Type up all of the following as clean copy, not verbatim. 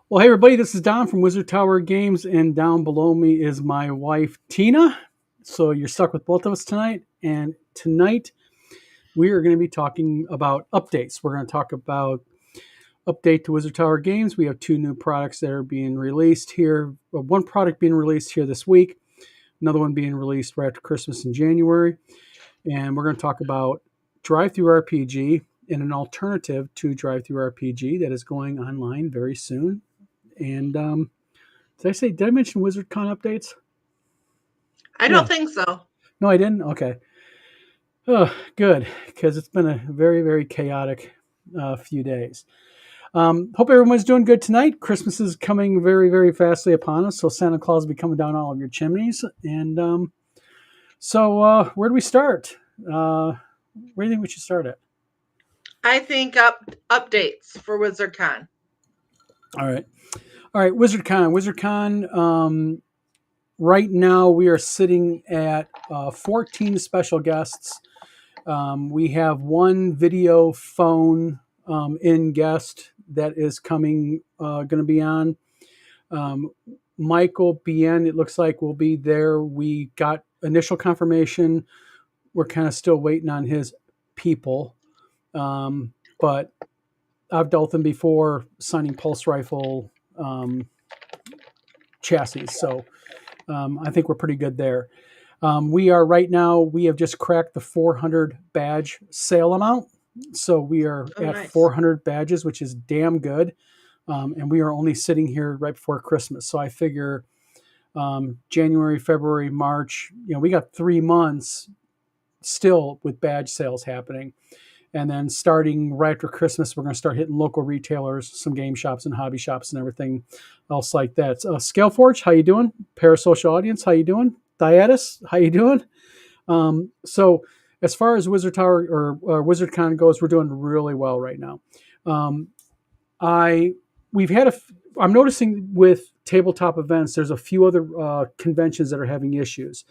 Well, hey everybody, this is Don from Wizard Tower Games, and down below me is my wife Tina. So you're stuck with both of us tonight, and tonight we are going to be talking about updates. We're going to talk about update to Wizard Tower Games. We have two new products that are being released here. One product being released here this week, another one being released right after Christmas in January, and we're going to talk about DriveThruRPG and an alternative to DriveThruRPG that is going online very soon. And did I mention WizardCon updates? I Yeah. don't think so. No, I didn't? Okay. Oh, good, because it's been a very, very chaotic few days. Hope everyone's doing good tonight. Christmas is coming very, very fastly upon us, so Santa Claus will be coming down all of your chimneys. And where do we start? Where do you think we should start at? I think updates for WizardCon. All right. WizardCon. WizardCon. Right now, we are sitting at 14 special guests. We have one video phone in guest that is going to be on. Michael Bien, it looks like, will be there. We got initial confirmation. We're kind of still waiting on his people. But I've dealt them before signing pulse rifle chassis. So I think we're pretty good there. We have just cracked the 400 badge sale amount. So we are at nice. 400 badges, which is damn good. And we are only sitting here right before Christmas. So I figure January, February, March, we got 3 months still with badge sales happening. And then starting right after Christmas, we're going to start hitting local retailers, some game shops and hobby shops and everything else like that. Scaleforge, how you doing? Parasocial Audience, how you doing? Diatus, how you doing? So as far as Wizard Tower or WizardCon goes, we're doing really well right now. I'm noticing with tabletop events, there's a few other conventions that are having issues.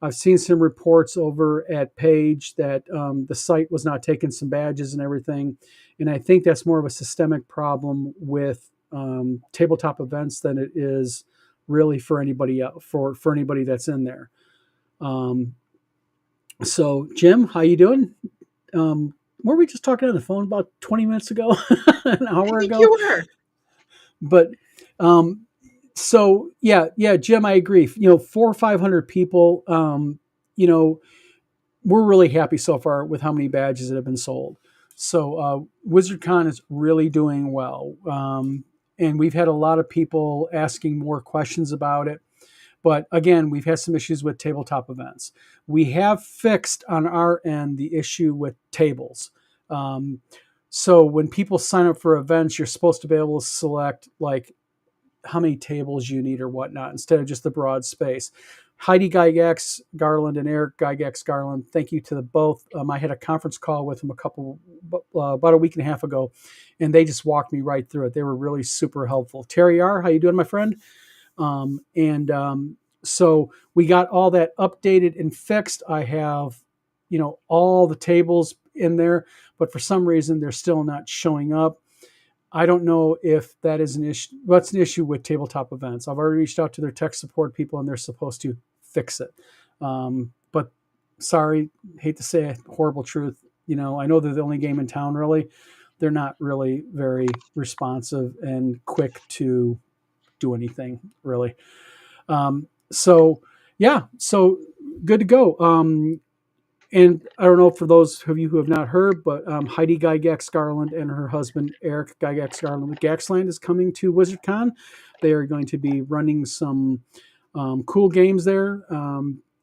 I've seen some reports over at Page that the site was not taking some badges and everything, and I think that's more of a systemic problem with tabletop events than it is really for anybody else, for anybody that's in there. So Jim, how you doing? Were we just talking on the phone about 20 minutes ago, an hour I think ago? you were. But yeah, Jim, I agree. 400 or 500 people. We're really happy so far with how many badges that have been sold. So WizardCon is really doing well, and we've had a lot of people asking more questions about it. But again, we've had some issues with tabletop events. We have fixed on our end the issue with tables. So when people sign up for events, you're supposed to be able to select like how many tables you need or whatnot instead of just the broad space. Heidi Gygax Garland and Eric Gygax Garland, thank you to the both. I had a conference call with them about a week and a half ago, and they just walked me right through it. They were really super helpful. Terry R., how you doing, my friend? So we got all that updated and fixed. I have, all the tables in there, but for some reason they're still not showing up. I don't know if that is an issue. What's an issue with tabletop events? I've already reached out to their tech support people, and they're supposed to fix it. But sorry, hate to say a horrible truth. I know they're the only game in town. Really, they're not really very responsive and quick to do anything really. So good to go. And I don't know for those of you who have not heard, but Heidi Gygax Garland and her husband Eric Gygax Garland with Gaxland is coming to WizardCon. They are going to be running some cool games there,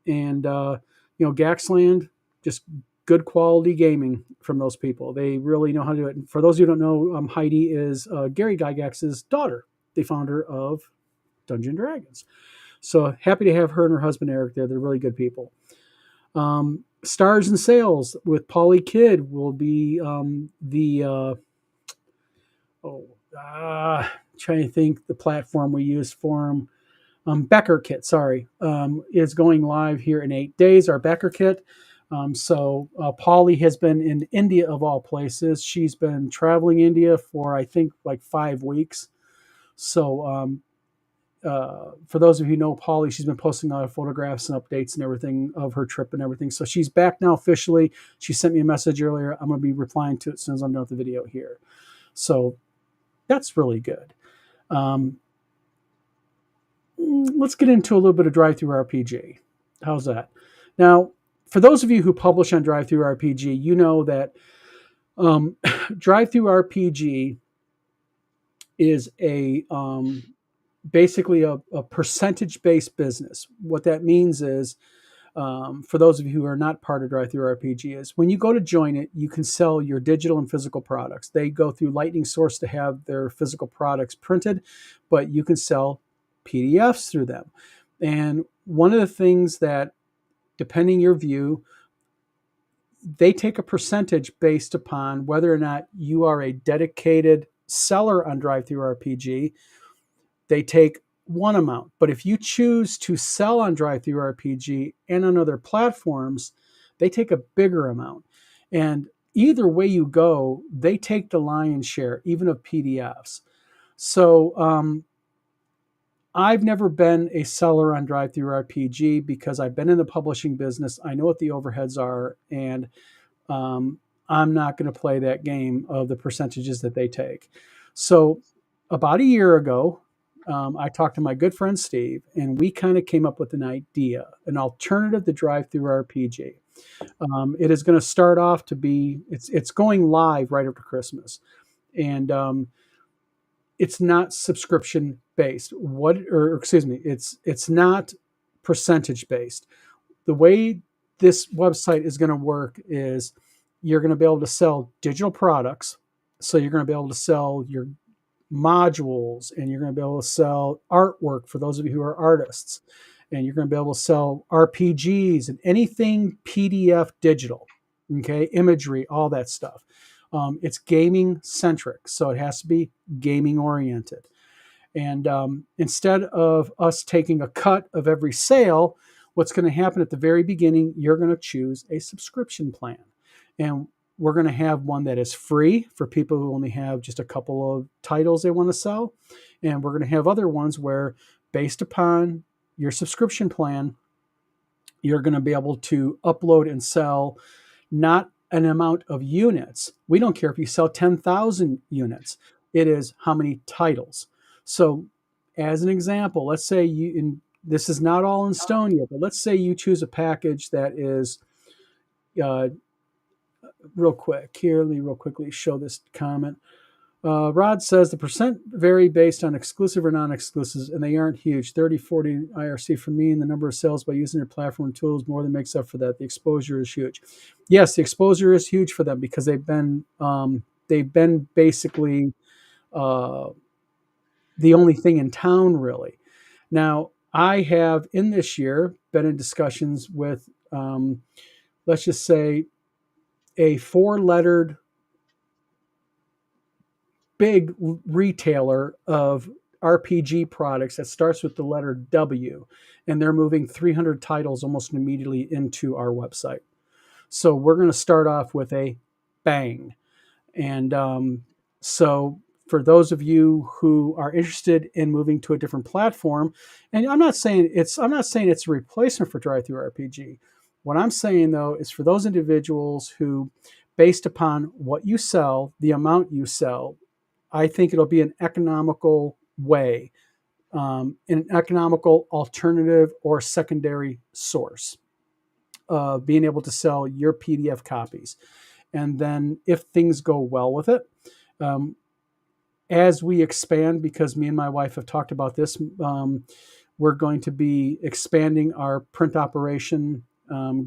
Gaxland, just good quality gaming from those people. They really know how to do it. And for those who don't know, Heidi is Gary Gygax's daughter, the founder of Dungeons and Dragons. So happy to have her and her husband Eric there. They're really good people. Stars and Sales with Polly Kidd will be trying to think the platform we used for them. Becker Kit, is going live here in 8 days. Our Becker Kit. So Polly has been in India of all places. She's been traveling India for I think like 5 weeks. So for those of you who know Polly, she's been posting a lot of photographs and updates and everything of her trip and everything. So she's back now officially. She sent me a message earlier. I'm going to be replying to it as soon as I'm done with the video here. So that's really good. Um, let's get into a little bit of DriveThruRPG. How's that? Now, for those of you who publish on DriveThruRPG, you know that DriveThruRPG is a basically a percentage based business. What that means is, for those of you who are not part of DriveThruRPG, is when you go to join it, you can sell your digital and physical products. They go through Lightning Source to have their physical products printed, but you can sell PDFs through them. And one of the things that, depending your view, they take a percentage based upon whether or not you are a dedicated seller on DriveThruRPG. They take one amount. But if you choose to sell on DriveThruRPG and on other platforms, they take a bigger amount. And either way you go, they take the lion's share, even of PDFs. So I've never been a seller on DriveThruRPG because I've been in the publishing business. I know what the overheads are, and um, I'm not going to play that game of the percentages that they take. So about a year ago, I talked to my good friend Steve, and we kind of came up with an idea, an alternative to DriveThruRPG. It is going to start off to be it's going live right after Christmas, and it's not subscription based. What or excuse me, it's not percentage based. The way this website is going to work is you're going to be able to sell digital products. So you're going to be able to sell your modules, and you're going to be able to sell artwork for those of you who are artists, and you're going to be able to sell RPGs and anything PDF digital, okay, imagery, all that stuff. It's gaming centric, so it has to be gaming oriented. And instead of us taking a cut of every sale, what's going to happen at the very beginning, you're going to choose a subscription plan. And we're going to have one that is free for people who only have just a couple of titles they want to sell. And we're going to have other ones where, based upon your subscription plan, you're going to be able to upload and sell not an amount of units. We don't care if you sell 10,000 units. It is how many titles. So, as an example, let's say this is not all in stone yet, but let's say you choose a package that is, uh, real quick here, let me real quickly show this comment. Rod says the percent vary based on exclusive or non-exclusives, and they aren't huge. 30, 40 IRC for me, and the number of sales by using their platform tools more than makes up for that. The exposure is huge. Yes, the exposure is huge for them because they've been basically uh, the only thing in town, really. Now, I have in this year been in discussions with, let's just say, a four-lettered big retailer of RPG products that starts with the letter W, and they're moving 300 titles almost immediately into our website. So we're going to start off with a bang. And so for those of you who are interested in moving to a different platform, and I'm not saying it's a replacement for DriveThruRPG. What I'm saying though is for those individuals who, based upon what you sell, the amount you sell, I think it'll be an economical way, an economical alternative or secondary source of being able to sell your PDF copies. And then if things go well with it, um, as we expand, because me and my wife have talked about this, we're going to be expanding our print operation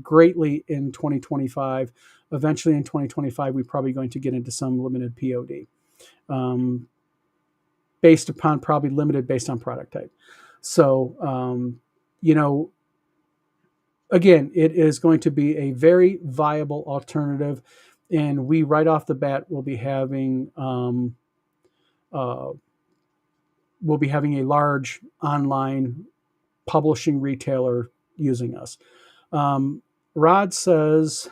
greatly in 2025. Eventually in 2025, we're probably going to get into some limited POD. Based upon probably limited based on product type. So, you know, again, it is going to be a very viable alternative. And we right off the bat will be having uh, a large online publishing retailer using us. Um, Rod says,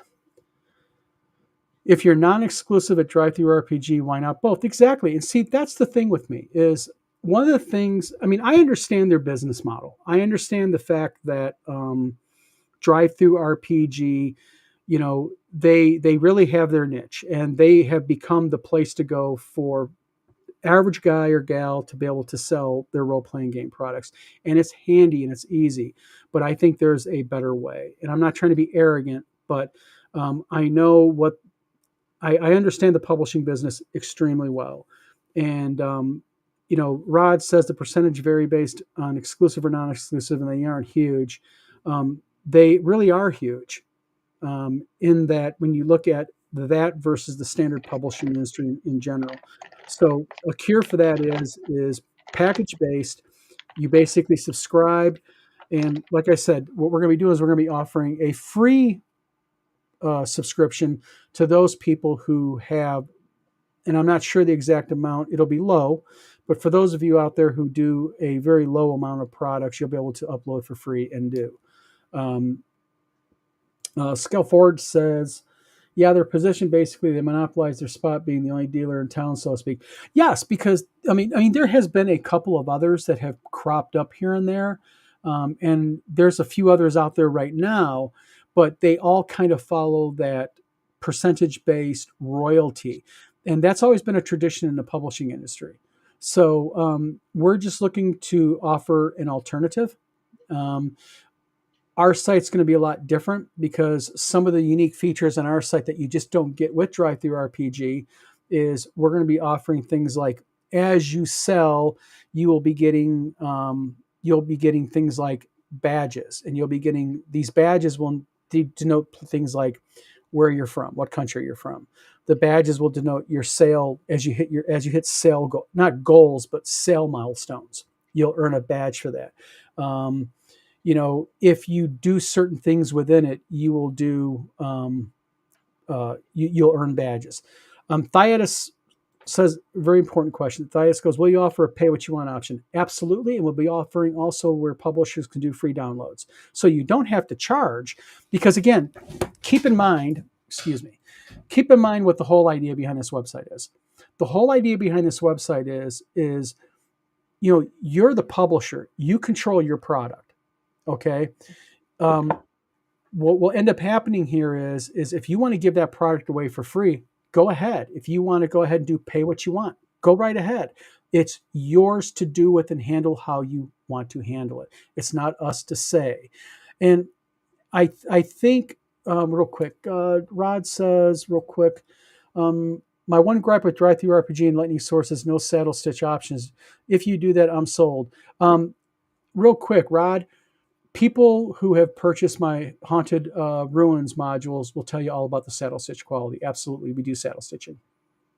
if you're non-exclusive at DriveThruRPG, why not both? Exactly. And see, that's the thing with me is one of the things. I mean, I understand their business model. I understand the fact that DriveThruRPG, they really have their niche, and they have become the place to go for average guy or gal to be able to sell their role-playing game products. And it's handy and it's easy. But I think there's a better way. And I'm not trying to be arrogant, but I know what I understand the publishing business extremely well. And, Rod says the percentage vary based on exclusive or non-exclusive, and they aren't huge. They really are huge in that when you look at that versus the standard publishing industry in general. So a cure for that is package based. You basically subscribe, and like I said, what we're going to be doing is we're going to be offering a free subscription to those people who have, and I'm not sure the exact amount, it'll be low, but for those of you out there who do a very low amount of products, you'll be able to upload for free and do. Scale Ford says, yeah, their position basically they monopolize their spot being the only dealer in town, so to speak. Yes, because I mean, there has been a couple of others that have cropped up here and there, and there's a few others out there right now, but they all kind of follow that percentage-based royalty, and that's always been a tradition in the publishing industry. So we're just looking to offer an alternative. Um, our site's going to be a lot different because some of the unique features on our site that you just don't get with DriveThruRPG is we're going to be offering things like as you sell, you will be getting things like badges, and you'll be getting these badges will denote things like where you're from, what country you're from. The badges will denote your sale as you hit sale not goals but sale milestones. You'll earn a badge for that. If you do certain things within it, you will do you'll earn badges. Thyatis says very important question. Thyatis goes, will you offer a pay what you want option? Absolutely, and we'll be offering also where publishers can do free downloads, so you don't have to charge. Because again, keep in mind what the whole idea behind this website is. The whole idea behind this website is you're the publisher, you control your product. Okay. What will end up happening here is if you want to give that product away for free, go ahead. If you want to go ahead and do pay what you want, go right ahead. It's yours to do with and handle how you want to handle it. It's not us to say. And I think real quick, Rod says real quick, my one gripe with DriveThruRPG and Lightning Source is no saddle stitch options. If you do that, I'm sold. Real quick, Rod, people who have purchased my Haunted Ruins modules will tell you all about the saddle stitch quality. Absolutely, we do saddle stitching.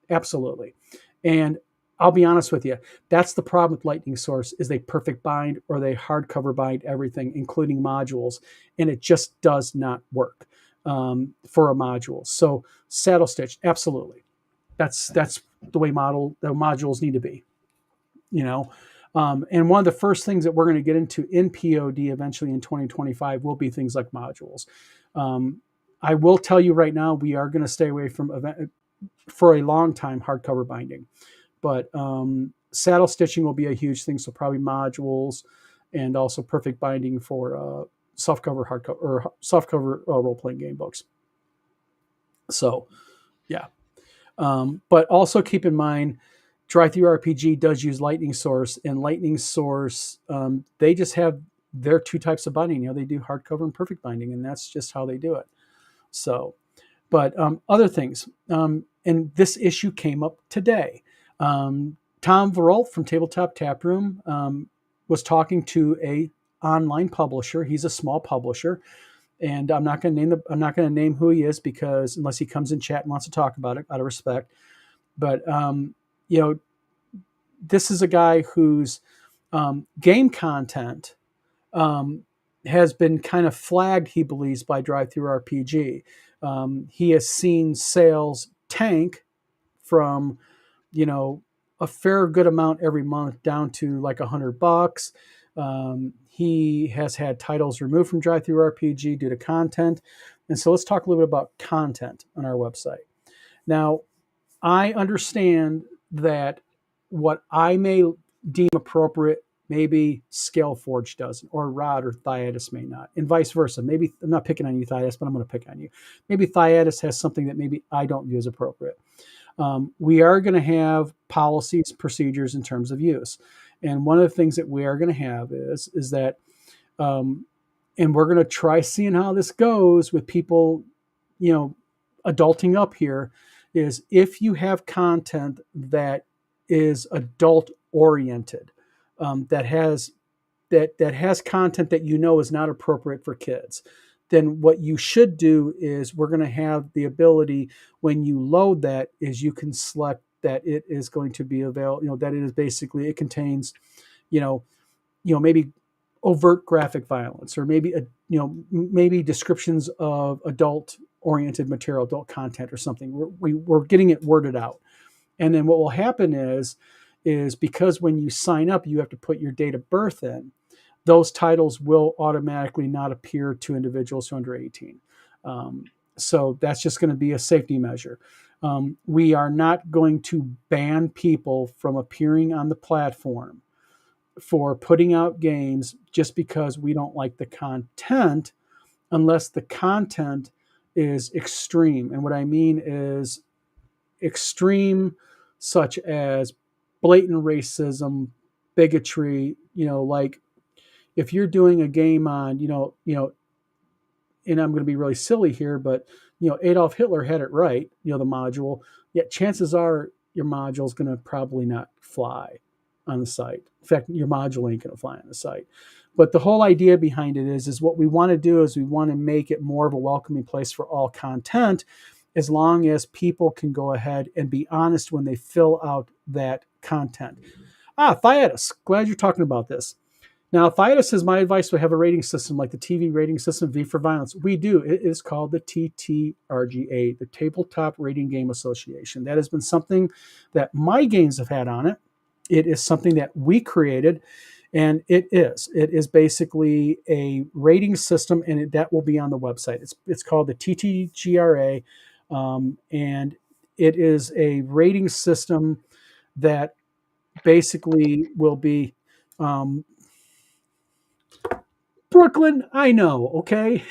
Absolutely. And I'll be honest with you, that's the problem with Lightning Source is they perfect bind or they hardcover bind everything, including modules, and it just does not work for a module. So saddle stitch, absolutely. That's the way the modules need to be. And one of the first things that we're going to get into in POD eventually in 2025 will be things like modules. I will tell you right now, we are going to stay away from for a long time hardcover binding, but saddle stitching will be a huge thing. So probably modules and also perfect binding for softcover hardcover or softcover role-playing game books. So, yeah. But also keep in mind, DriveThruRPG does use Lightning Source, and Lightning Source, they just have their two types of binding. They do hardcover and perfect binding, and that's just how they do it. So, but other things, and this issue came up today. Tom Veralt from Tabletop Taproom was talking to a online publisher. He's a small publisher, and I'm not going to name who he is because unless he comes in chat and wants to talk about it, out of respect. But this is a guy whose game content has been kind of flagged, he believes, by DriveThruRPG. He has seen sales tank from, a fair good amount every month down to like $100. He has had titles removed from DriveThruRPG due to content. And so let's talk a little bit about content on our website. Now, I understand that what I may deem appropriate, maybe Scaleforge doesn't, or Rod or Thyatis may not, and vice versa. Maybe I'm not picking on you, Thyatis, but I'm going to pick on you. Maybe Thyatis has something that maybe I don't view as appropriate. We are going to have policies, procedures in terms of use, and one of the things that we are going to have is that, and we're going to try seeing how this goes with people, adulting up here. Is if you have content that is adult oriented, that has content that is not appropriate for kids, then what you should do is we're going to have the ability when you load that is you can select that it is going to be available, that it is basically it contains, maybe overt graphic violence, or maybe maybe descriptions of adult oriented material, adult content or something. We're getting it worded out. And then what will happen is because when you sign up, you have to put your date of birth in, those titles will automatically not appear to individuals who are under 18. So that's just going to be a safety measure. We are not going to ban people from appearing on the platform for putting out games just because we don't like the content, unless the content is extreme. And what I mean is extreme, such as blatant racism, bigotry, like if you're doing a game on, and I'm going to be really silly here, but Adolf Hitler had it right, the module, yet chances are your module is going to probably not fly on the site. In fact, your module ain't going to fly on the site. But the whole idea behind it is what we want to do is we want to make it more of a welcoming place for all content, as long as people can go ahead and be honest when they fill out that content. Thyatis, glad you're talking about this. Now, Thyatis says, my advice would have a rating system like the TV rating system, V for Violence. We do. It is called the TTRGA, the Tabletop Rating Game Association. That has been something that my games have had on it. It is something that we created, and it is basically a rating system, and that will be on the website. It's called the TTGRA, and it is a rating system that basically will be Brooklyn, I know, okay?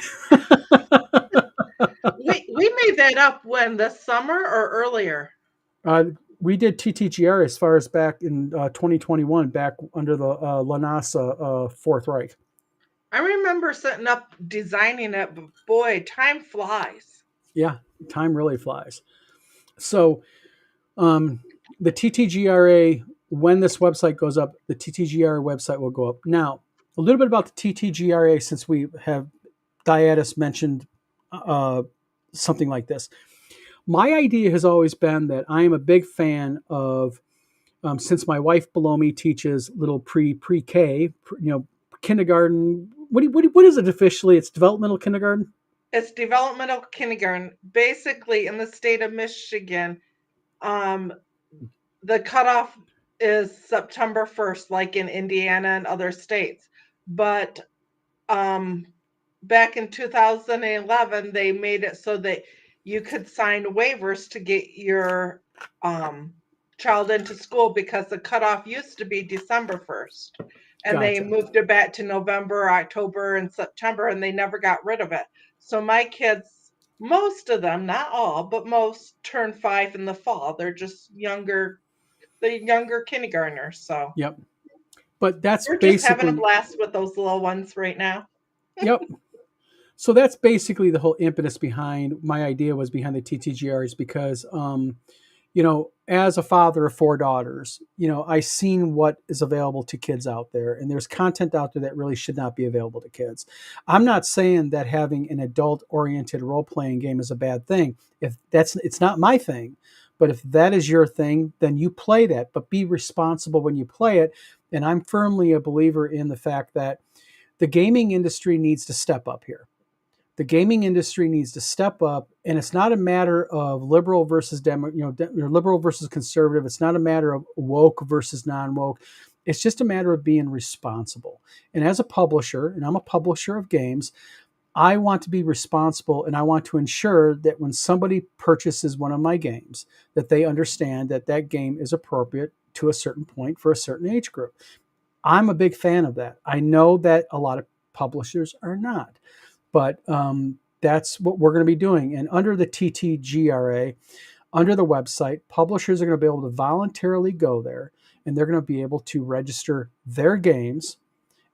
We made that up when the summer or earlier. We did TTGR as far as back in 2021, back under the LaNASA Fourth Reich. I remember setting up, designing it, but boy, time flies. Yeah, time really flies. So the TTGRA, when this website goes up, the TTGRA website will go up. Now, a little bit about the TTGRA, since we have Thyatis mentioned something like this. My idea has always been that I am a big fan of, since my wife below me teaches little pre-K, kindergarten. What is it officially? It's developmental kindergarten? It's developmental kindergarten. Basically, in the state of Michigan, the cutoff is September 1st, like in Indiana and other states. But back in 2011, they made it so that you could sign waivers to get your child into school, because the cutoff used to be December 1st. And they moved it back to November, October, and September, and they never got rid of it. So my kids, most of them, not all, but most, turn 5 in the fall. They're just younger kindergartners. So yep. But that's we're just having a blast with those little ones right now. Yep. So that's basically the whole impetus behind my idea was behind the TTGRs, because as a father of 4 daughters, I've seen what is available to kids out there, and there's content out there that really should not be available to kids. I'm not saying that having an adult-oriented role-playing game is a bad thing. It's not my thing, but if that is your thing, then you play that, but be responsible when you play it. And I'm firmly a believer in the fact that the gaming industry needs to step up here. The gaming industry needs to step up, and it's not a matter of liberal versus liberal versus conservative. It's not a matter of woke versus non-woke. It's just a matter of being responsible. And as a publisher, and I'm a publisher of games, I want to be responsible, and I want to ensure that when somebody purchases one of my games, that they understand that that game is appropriate to a certain point for a certain age group. I'm a big fan of that. I know that a lot of publishers are not, but that's what we're going to be doing. And under the TTGRA, under the website, publishers are going to be able to voluntarily go there, and they're going to be able to register their games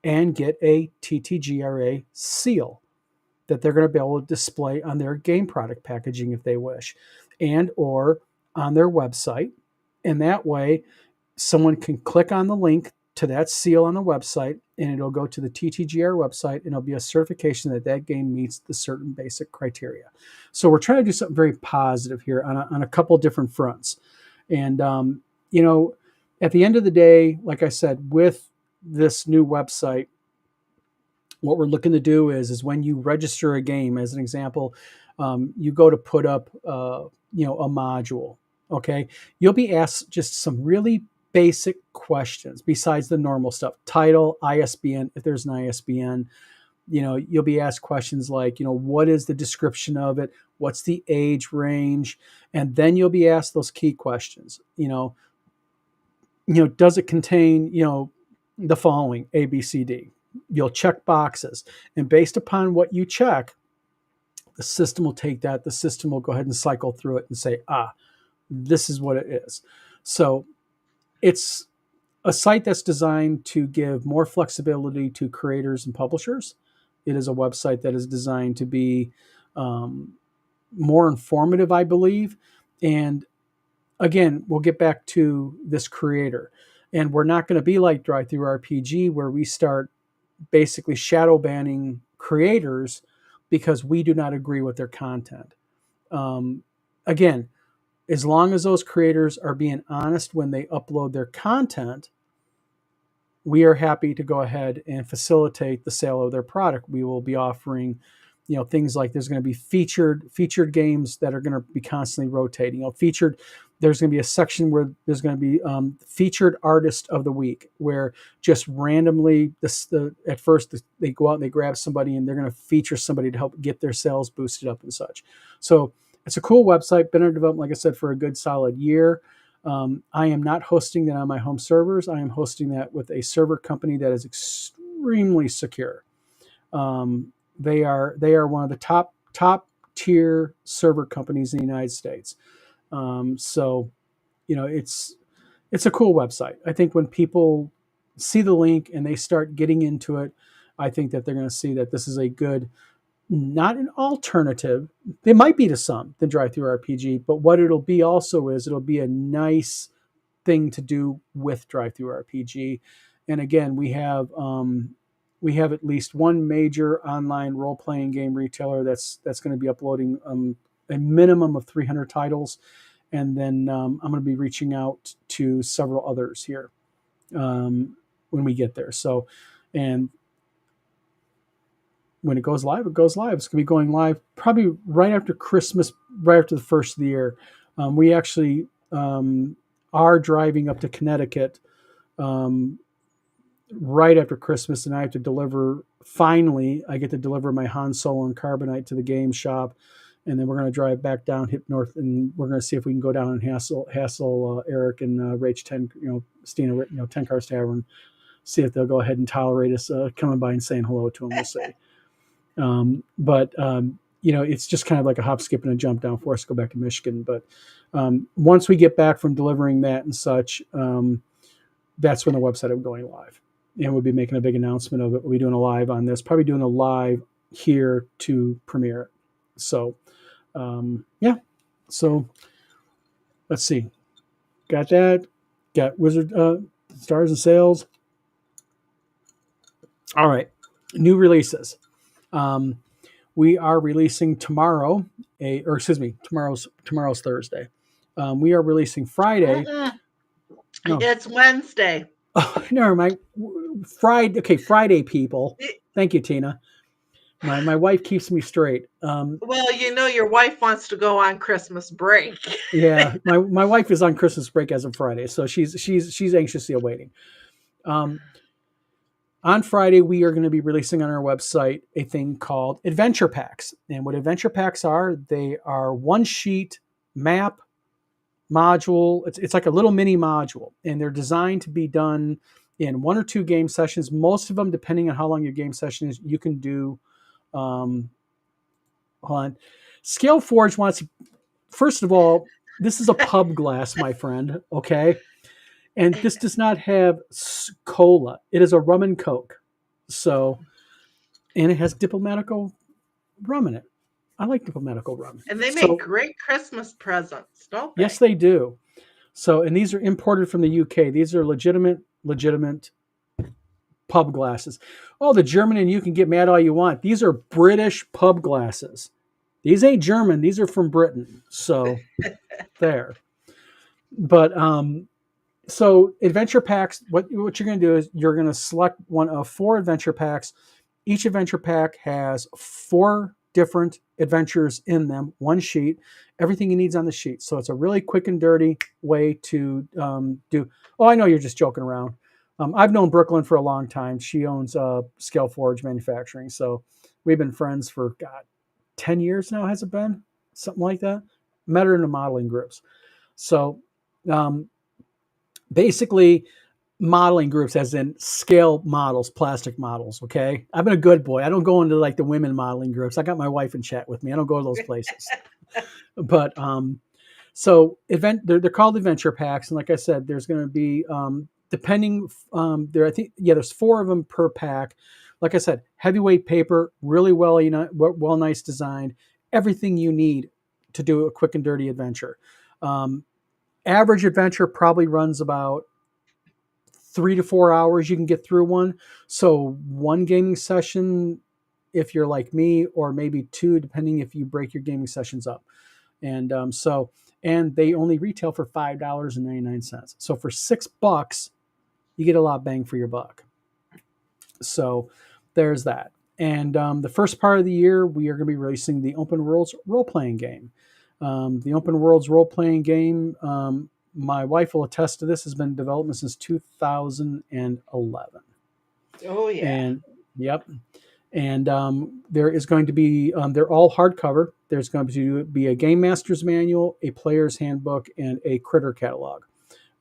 and get a TTGRA seal that they're going to be able to display on their game product packaging if they wish, and or on their website. And that way, someone can click on the link to that seal on the website, and it'll go to the TTGR website, and it'll be a certification that that game meets the certain basic criteria. So we're trying to do something very positive here on a couple different fronts. And, you know, at the end of the day, like I said, with this new website, what we're looking to do is when you register a game, as an example, you go to put up, a module. Okay, you'll be asked just some really basic questions besides the normal stuff: title, ISBN, if there's an ISBN. You'll be asked questions like, what is the description of it? What's the age range? And then you'll be asked those key questions. Does it contain, the following A, B, C, D? You'll check boxes, and based upon what you check, the system will take that. The system will go ahead and cycle through it and say, this is what it is. So it's a site that's designed to give more flexibility to creators and publishers. It is a website that is designed to be more informative, I believe. And again, we'll get back to this creator. And we're not going to be like DriveThruRPG, where we start basically shadow banning creators because we do not agree with their content. Again, as long as those creators are being honest when they upload their content, we are happy to go ahead and facilitate the sale of their product. We will be offering, things like there's going to be featured games that are going to be constantly rotating. There's going to be a section where there's going to be featured artist of the week, where just randomly, at first they go out and they grab somebody and they're going to feature somebody to help get their sales boosted up and such. So it's a cool website, been in development, like I said, for a good solid year. I am not hosting that on my home servers. I am hosting that with a server company that is extremely secure. They are one of the top tier server companies in the United States. So it's a cool website. I think when people see the link and they start getting into it, I think that they're going to see that this is a good, not an alternative. It might be to some than DriveThruRPG, but what it'll be also is it'll be a nice thing to do with DriveThruRPG. And again, we have at least one major online role playing game retailer that's going to be uploading a minimum of 300 titles, and then I'm going to be reaching out to several others here when we get there. So, and when it goes live, it goes live. It's going to be going live probably right after Christmas, right after the first of the year. We actually are driving up to Connecticut right after Christmas, and I have to deliver. Finally, I get to deliver my Han Solo and Carbonite to the game shop, and then we're going to drive back down, hit north, and we're going to see if we can go down and hassle Eric and Rach 10, Stina, 10 Cars Tavern, see if they'll go ahead and tolerate us coming by and saying hello to them. We'll see. But it's just kind of like a hop, skip, and a jump down for us to go back to Michigan. But once we get back from delivering that and such, that's when the website will be going live. And we'll be making a big announcement of it. We'll be doing a live on this, probably doing a live here to premiere it. So, So let's see. Got that. Got Wizard Stars and Sales. All right. New releases. We are releasing tomorrow, tomorrow's Thursday. We are releasing Friday. No. It's Wednesday. Oh, never mind. Friday. Okay, Friday, people. Thank you, Tina. My wife keeps me straight. Well, your wife wants to go on Christmas break. Yeah, my wife is on Christmas break as of Friday, so she's anxiously awaiting. On Friday, we are going to be releasing on our website a thing called adventure packs. And what adventure packs are, they are one sheet map module. It's like a little mini module, and they're designed to be done in 1 or 2 game sessions. Most of them, depending on how long your game session is, you can do. Um, hold on. Scale Forge wants, first of all, this is a pub glass, my friend. Okay. And this does not have cola. It is a rum and coke. So, and it has diplomatical rum in it. I like diplomatical rum. And they make So, great Christmas presents, don't yes, they? they do. So, and these are imported from the UK. These are legitimate pub glasses. Oh, the German and you can get mad all you want. These are British pub glasses. These ain't German. These are from Britain. So, there. But so adventure packs, what you're going to do is you're going to select one of 4 adventure packs. Each adventure pack has 4 different adventures in them, one sheet, everything you need's on the sheet. So it's a really quick and dirty way to do. Oh, I know you're just joking around. I've known Brooklyn for a long time. She owns Scale Forge Manufacturing. So we've been friends for, God, 10 years now, has it been? Something like that. Met her in the modeling groups. So um, basically, modeling groups as in scale models, plastic models. Okay. I've been a good boy. I don't go into like the women modeling groups. I got my wife in chat with me. I don't go to those places. But so they're called adventure packs. And like I said, there's going to be, depending, there, I think, yeah, there's 4 of them per pack. Like I said, heavyweight paper, really well, nice designed, everything you need to do a quick and dirty adventure. Average adventure probably runs about 3 to 4 hours. You can get through one. So one gaming session, if you're like me, or maybe 2, depending if you break your gaming sessions up. And and they only retail for $5.99. So for $6, you get a lot bang for your buck. So there's that. And the first part of the year, we are going to be releasing the Open Worlds role-playing game. The Open Worlds role-playing game, my wife will attest to this, has been in development since 2011. Oh yeah. And yep. And there is going to be, they're all hardcover. There's going to be a game master's manual, a player's handbook, and a critter catalog.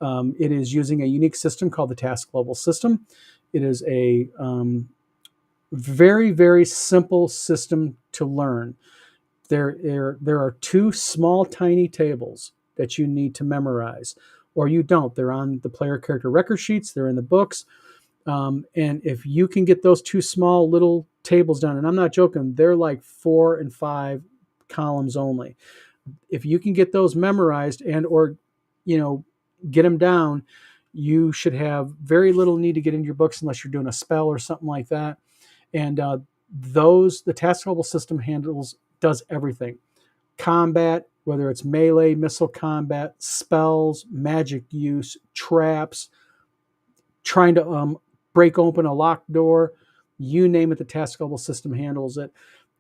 It is using a unique system called the task level system. It is a very, very simple system to learn. There are 2 small, tiny tables that you need to memorize, or you don't. They're on the player character record sheets. They're in the books. And if you can get those 2 small little tables done, and I'm not joking, they're like 4 and 5 columns only. If you can get those memorized and or get them down, you should have very little need to get into your books unless you're doing a spell or something like that. And the task level system does everything. Combat, whether it's melee, missile combat, spells, magic use, traps, trying to break open a locked door, you name it, the task level system handles it.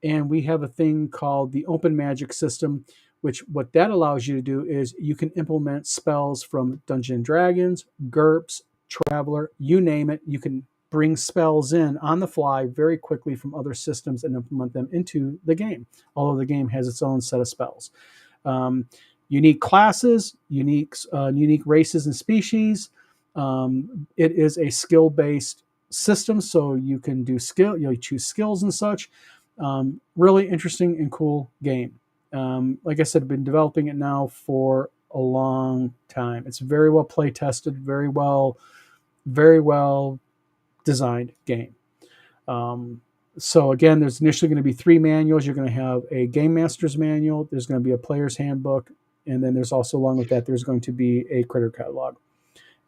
And we have a thing called the open magic system, which what that allows you to do is you can implement spells from Dungeons and Dragons, GURPS, Traveler, you name it. You can bring spells in on the fly very quickly from other systems and implement them into the game, although the game has its own set of spells. Unique classes, unique races and species. It is a skill-based system, so you can do choose skills and such. Really interesting and cool game. Like I said, I've been developing it now for a long time. It's very well play tested, very well designed game. So again, there's initially going to be 3 manuals. You're going to have a game master's manual. There's going to be a player's handbook, and then there's also, along with that, there's going to be a critter catalog.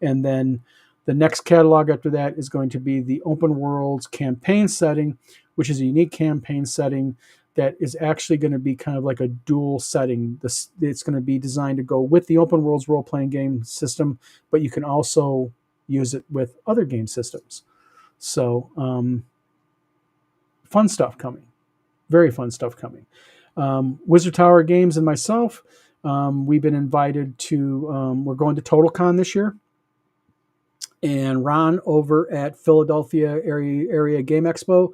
And then the next catalog after that is going to be the Open Worlds campaign setting, which is a unique campaign setting that is actually going to be kind of like a dual setting. It's going to be designed to go with the Open Worlds role-playing game system, but you can also use it with other game systems. So fun stuff coming. Very fun stuff coming. Wizard Tower Games and myself, we've been invited to, we're going to TotalCon this year. And Ron over at Philadelphia Area Game Expo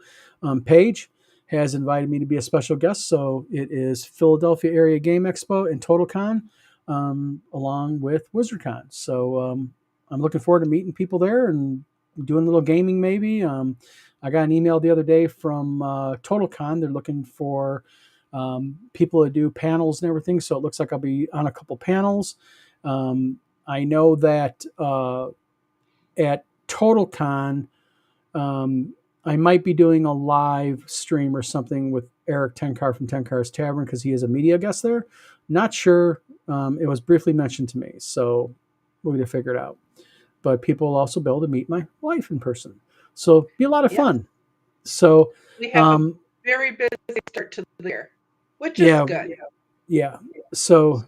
page has invited me to be a special guest. So it is Philadelphia Area Game Expo and TotalCon along with WizardCon. So I'm looking forward to meeting people there and doing a little gaming maybe. I got an email the other day from TotalCon. They're looking for people to do panels and everything. So it looks like I'll be on a couple panels. I know that at TotalCon, I might be doing a live stream or something with Eric Tenkar from Tenkar's Tavern because he is a media guest there. Not sure. It was briefly mentioned to me, so we're going to figure it out. But people will also be able to meet my wife in person. So be a lot of Yes. fun. So We have a very busy start to the year, which is yeah, good. yeah. So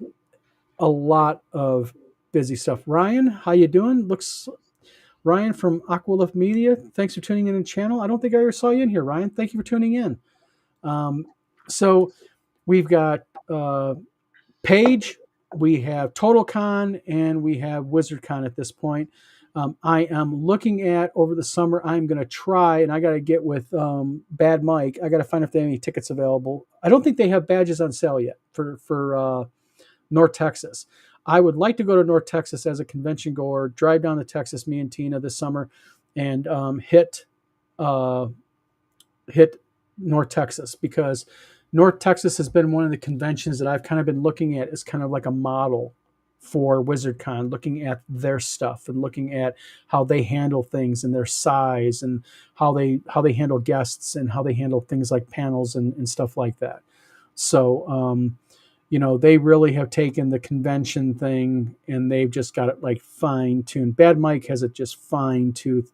a lot of busy stuff. Ryan, how you doing? Looks Ryan from Aqualift Media. Thanks for tuning in the channel. I don't think I ever saw you in here, Ryan. Thank you for tuning in. So we've got Page, we have TotalCon, and we have WizardCon at this point. I am looking at over the summer. I'm going to try, and I got to get with Bad Mike. I got to find if they have any tickets available. I don't think they have badges on sale yet for North Texas. I would like to go to North Texas as a convention goer, drive down to Texas, me and Tina this summer, and hit North Texas because North Texas has been one of the conventions that I've kind of been looking at as kind of like a model for WizardCon, looking at their stuff and looking at how they handle things and their size and how they handle guests and how they handle things like panels and stuff like that. So they really have taken the convention thing and they've just got it like fine tuned. Bad Mike has it just fine tuned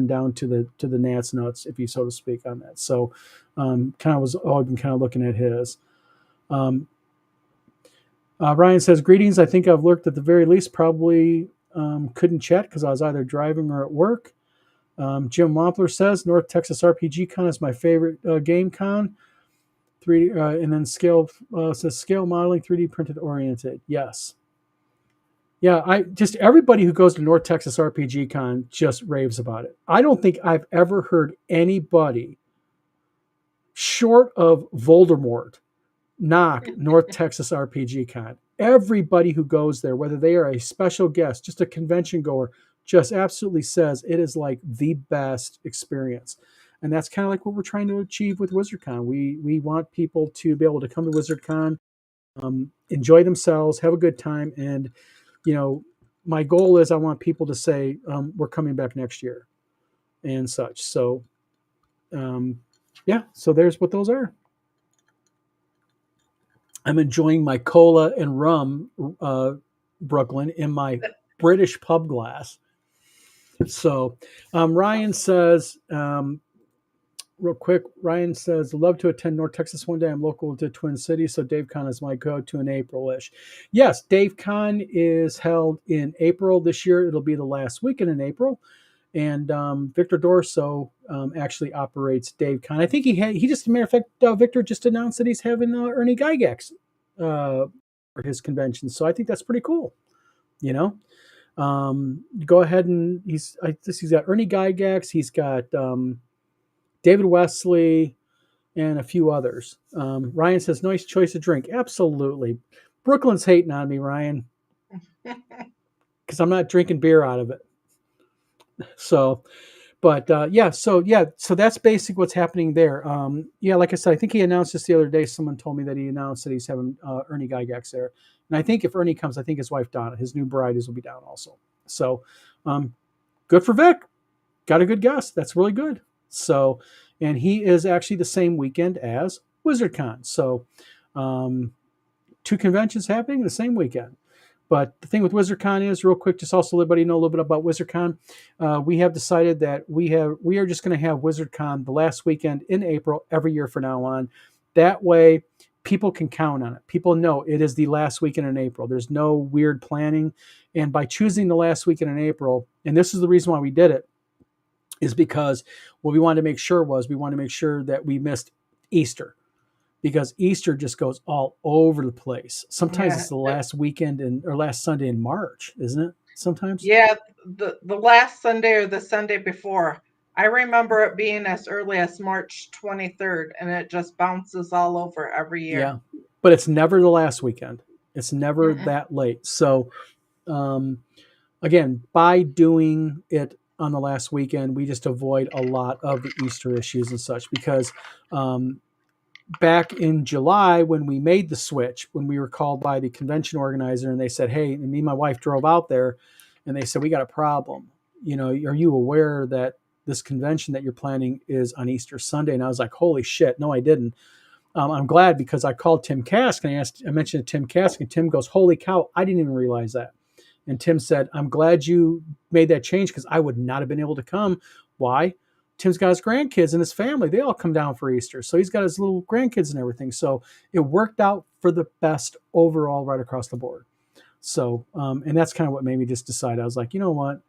down to the gnat's nuts, if you so to speak, on that. So I've been kind of looking at his. Ryan says, greetings. I think I've lurked at the very least. Probably couldn't chat because I was either driving or at work. Jim Wampler says, North Texas RPG Con is my favorite game con. And then scale says scale modeling, 3D printed oriented. Yes. Yeah, everybody who goes to North Texas RPG Con just raves about it. I don't think I've ever heard anybody short of Voldemort knock North Texas RPG Con. Everybody who goes there, whether they are a special guest, just a convention goer, just absolutely says it is like the best experience. And that's kind of like what we're trying to achieve with WizardCon. We want people to be able to come to WizardCon, enjoy themselves, have a good time, and my goal is I want people to say we're coming back next year and such. So so there's what those are. I'm enjoying my cola and rum, Brooklyn, in my British pub glass. So Ryan says, real quick, Ryan says, love to attend North Texas one day. I'm local to Twin Cities, so DaveCon is my go-to in April-ish. Yes, DaveCon is held in April this year. It'll be the last weekend in April. And Victor Dorso actually operates DaveCon. I think he just, as a matter of fact, Victor just announced that he's having Ernie Gygax for his convention. So I think that's pretty cool. Go ahead and he's got Ernie Gygax. He's got David Wesley and a few others. Ryan says, nice choice of drink. Absolutely. Brooklyn's hating on me, Ryan, because I'm not drinking beer out of it. So, but so that's basically what's happening there. Like I said, I think he announced this the other day. Someone told me that he announced that he's having Ernie Gygax there. And I think if Ernie comes, I think his wife Donna, his new bride, will be down also. So good for Vic. Got a good guest. That's really good. So, and he is actually the same weekend as WizardCon. So 2 conventions happening the same weekend. But the thing with WizardCon is, real quick, just also let everybody know a little bit about WizardCon. We have decided that we are just going to have WizardCon the last weekend in April every year from now on. That way, people can count on it. People know it is the last weekend in April. There's no weird planning. And by choosing the last weekend in April, and this is the reason why we did it, is because what we wanted to make sure that we missed Easter. Because Easter just goes all over the place. Sometimes it's the last weekend or last Sunday in March, isn't it? sometimes. Yeah, the last Sunday or the Sunday before. I remember it being as early as March 23rd, and it just bounces all over every year. Yeah, but it's never the last weekend. It's never Mm-mm. that late. So um, again, by doing it on the last weekend, we just avoid a lot of the Easter issues and such because um, back in July when we made the switch, when we were called by the convention organizer and they said, "Hey," and me and my wife drove out there, and they said, "We got a problem. Are you aware that this convention that you're planning is on Easter Sunday?" And I was like, "Holy shit, no, I didn't." I'm glad because I called Tim Kask and I mentioned Tim Kask, and Tim goes, "Holy cow, I didn't even realize that." And Tim said, "I'm glad you made that change because I would not have been able to come." Why? Tim's got his grandkids and his family. They all come down for Easter. So he's got his little grandkids and everything. So it worked out for the best overall right across the board. So, and that's kind of what made me just decide. I was like, you know what?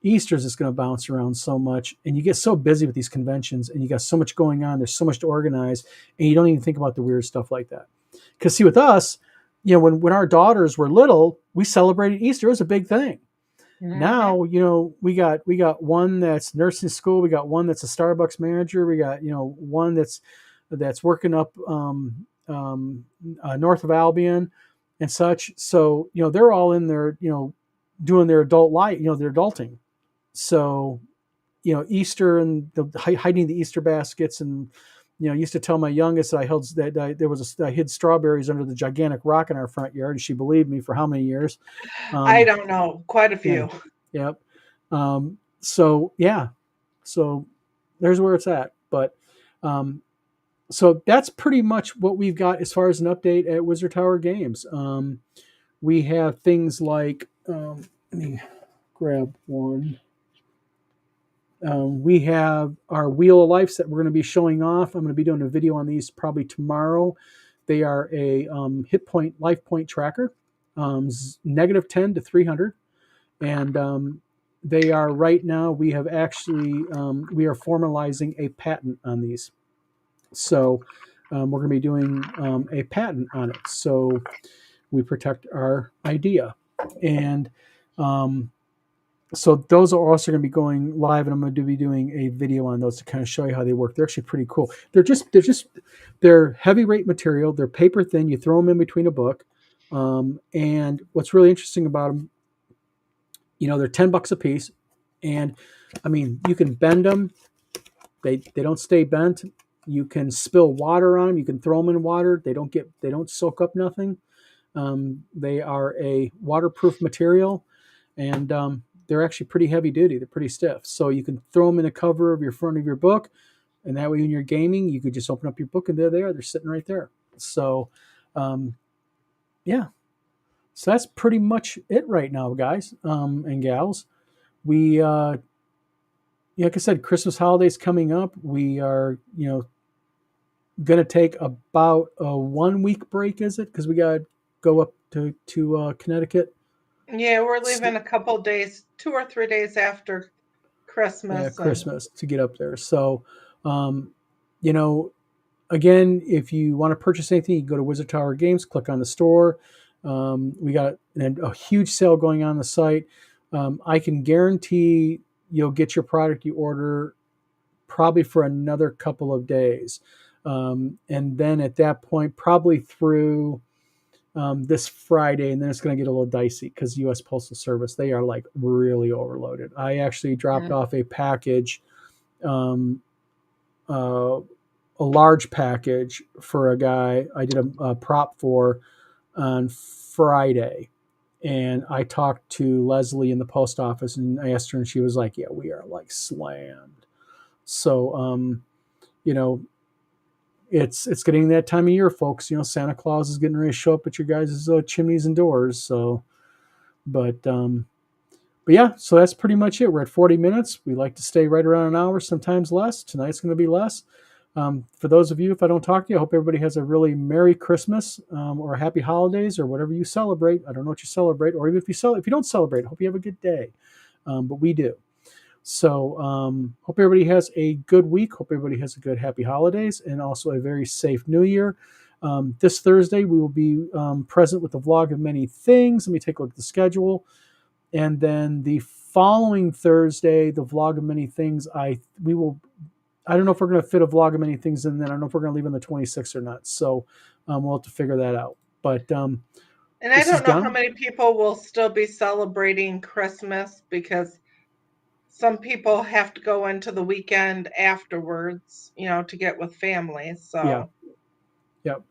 Easter's just going to bounce around so much. And you get so busy with these conventions and you got so much going on. There's so much to organize. And you don't even think about the weird stuff like that. Because, see, with us, when our daughters were little, we celebrated Easter. It was a big thing. Hmm. Now, we got one that's nursing school. We got one that's a Starbucks manager. We got, one that's working up north of Albion and such. So, they're all in there, doing their adult life, they're adulting. So, Easter and hiding the Easter baskets and, I used to tell my youngest that I hid strawberries under the gigantic rock in our front yard, and she believed me for how many years. I Um, don't know, quite a yeah, few. yep. So yeah, so there's where it's at. But um, so that's pretty much what we've got as far as an update at Wizard Tower Games. We have things like let me grab one. We have our Wheel of Life that we're going to be showing off. I'm going to be doing a video on these probably tomorrow. They are a hit point, life point tracker, -10 to 300. And they are right now, we have actually, we are formalizing a patent on these. So we're going to be doing a patent on it. So we protect our idea. And um, so those are also going to be going live, and I'm going to be doing a video on those to kind of show you how they work. They're actually pretty cool. They're heavyweight material. They're paper thin. You throw them in between a book. And what's really interesting about them, they're $10 a piece, and I mean you can bend them. They don't stay bent. You can spill water on them. You can throw them in water. They don't soak up nothing. They are a waterproof material, and they're actually pretty heavy duty. They're pretty stiff, so you can throw them in the cover of your front of your book, and that way when you're gaming, you could just open up your book and there they are. They're sitting right there. So, yeah. So that's pretty much it right now, guys and gals. We, like I said, Christmas holidays coming up. We are, going to take about a 1 week break. Is it? Because we got to go up to Connecticut. Yeah, we're leaving St- a couple days, 2 or 3 days after yeah, Christmas, and Christmas to get up there. So, um, you know, again, if you want to purchase anything, you can go to Wizard Tower Games, click on the store. We got a huge sale going on the site. I can guarantee you'll get your product you order probably for another couple of days. And then at that point, probably through this Friday, and then it's going to get a little dicey because U.S. Postal Service, they are like really overloaded. I actually dropped mm, off a package, um, uh, a large package for a guy I did a prop for on Friday. And I talked to Leslie in the post office and I asked her, and she was like, "Yeah, we are like slammed." So, you know, it's getting that time of year, folks. Santa Claus is getting ready to show up at your guys' chimneys and doors. So, but yeah, so that's pretty much it. We're at 40 minutes. We like to stay right around an hour, sometimes less. Tonight's going to be less. For those of you, if I don't talk to you, I hope everybody has a really Merry Christmas or Happy Holidays or whatever you celebrate. I don't know what you celebrate, or even if you don't celebrate, I hope you have a good day. But we do. So hope everybody has a good week. Hope everybody has a good Happy Holidays and also a very safe New Year. This Thursday we will be present with the vlog of many things. Let me take a look at the schedule. And then the following Thursday, the vlog of many things. We will. I don't know if we're going to fit a vlog of many things in. Then I don't know if we're going to leave on the 26th or not. So we'll have to figure that out. But And I this is don't know how done. many people will still be celebrating Christmas because some people have to go into the weekend afterwards, to get with family. Yeah. So, Yep.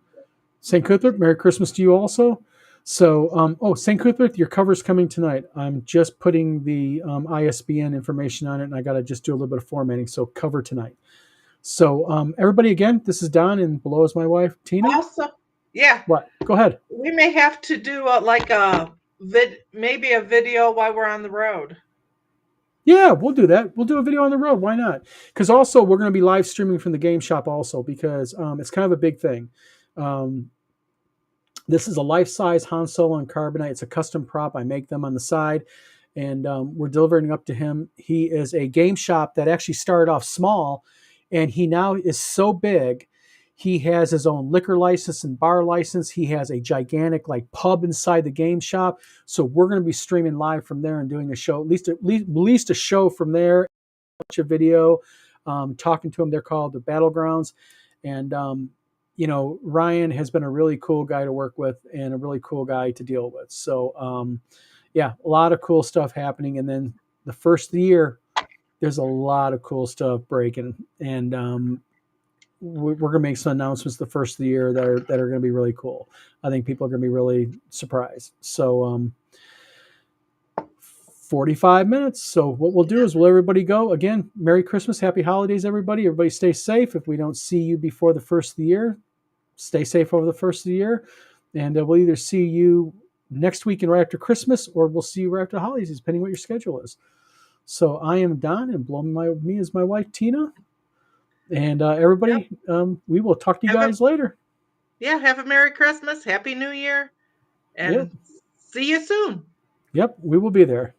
St. Cuthbert, Merry Christmas to you also. So, St. Cuthbert, your cover's coming tonight. I'm just putting the ISBN information on it, and I got to just do a little bit of formatting. So, cover tonight. So, everybody, again, this is Don, and below is my wife, Tina. also, yeah, What? Go ahead. we may have to do maybe a video while we're on the road. Yeah, we'll do that. We'll do a video on the road. Why not? Because also, we're going to be live streaming from the game shop also because it's kind of a big thing. Um, This is a life-size Han Solo in carbonite. It's a custom prop. I make them on the side, and we're delivering up to him. He is a game shop that actually started off small, and he now is so big. He has his own liquor license and bar license. He has a gigantic like pub inside the game shop. So we're going to be streaming live from there and doing a show, at least a show from there, a video, talking to him. They're called the Battlegrounds, and Ryan has been a really cool guy to work with and a really cool guy to deal with. So, yeah, a lot of cool stuff happening. And then the first of the year, there's a lot of cool stuff breaking. And we're going to make some announcements the first of the year that are going to be really cool. I think people are going to be really surprised. So, 45 minutes. So what we'll do is we'll everybody go again. Merry Christmas, happy holidays, everybody. Everybody stay safe. If we don't see you before the first of the year, stay safe over the first of the year. And we'll either see you next week and right after Christmas, or we'll see you right after the holidays, depending what your schedule is. So I am Don, and below me is my wife, Tina. And everybody, we will talk to you guys later. Have a Merry Christmas, Happy New Year, Yep. and see you soon. Yep, we will be there.